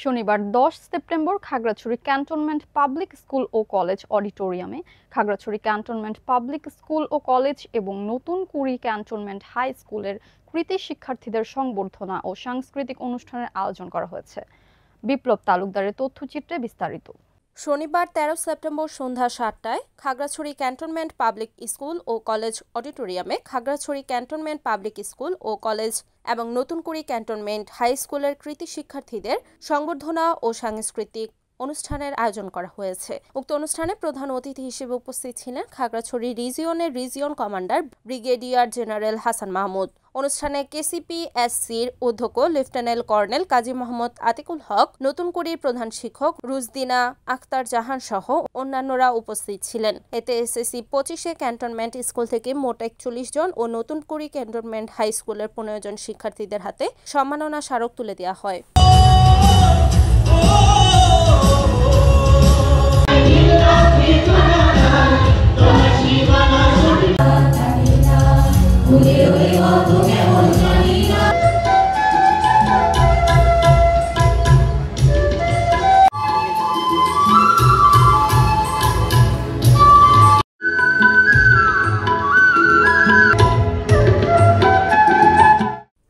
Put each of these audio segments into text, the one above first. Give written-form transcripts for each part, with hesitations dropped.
শনিবার ১০ September Khagrachhari cantonment public school ও college অডিটোরিয়ামে খাগড়াছড়ি ক্যান্টনমেন্ট পাবলিক স্কুল ও কলেজ এবং নতুন কুড়ি ক্যান্টনমেন্ট হাই স্কুলের কৃতি শিক্ষার্থীদের সংবর্ধনা ও সাংস্কৃতিক অনুষ্ঠানের আয়োজন করা হয়েছে। বিপ্লব তালুকদারের তথ্যচিত্রে বিস্তারিত। শনিবার ১৩ সেপ্টেম্বর সন্ধ্যা ৭টায় খাগড়াছড়ি ক্যান্টনমেন্ট পাবলিক স্কুল ও কলেজ অডিটোরিয়ামে খাগড়াছড়ি ক্যান্টনমেন্ট পাবলিক স্কুল ও কলেজ এবং নতুনকুড়ি ক্যান্টনমেন্ট হাই স্কুলের কৃতি শিক্ষার্থীদের সংবর্ধনা ও সাংস্কৃতিক অনুষ্ঠানের আয়োজন করা হয়েছে। উক্ত অনুষ্ঠানে প্রধান অতিথি হিসেবে উপস্থিত ছিলেন খাগড়াছড়ি রিজিয়নের region commander brigadier general Hasan Mahmud. অনুষ্ঠানে কেসিপিএসসির অধ্যক্ষ লেফটেন্যান্ট কর্নেল কাজী মোহাম্মদ আতিকুল হক, নতুনকুড়ির প্রধান শিক্ষক রুজদিনা আখতার জাহান সহ অন্যান্যরা উপস্থিত ছিলেন। এতে এসএসসি ২৫ ক্যান্টনমেন্ট স্কুল থেকে মোট ৪১ জন ও নতুনকুড়ি ক্যান্টনমেন্ট হাই স্কুলের ১৫ জন শিক্ষার্থীদের হাতে সম্মাননা স্মারক তুলে দেওয়া হয়।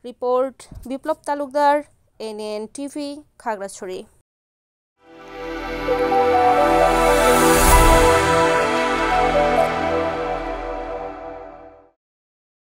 রিপোর্ট বিপ্লব তালুকদার, এনএন টিভি, খাগড়াছড়ি।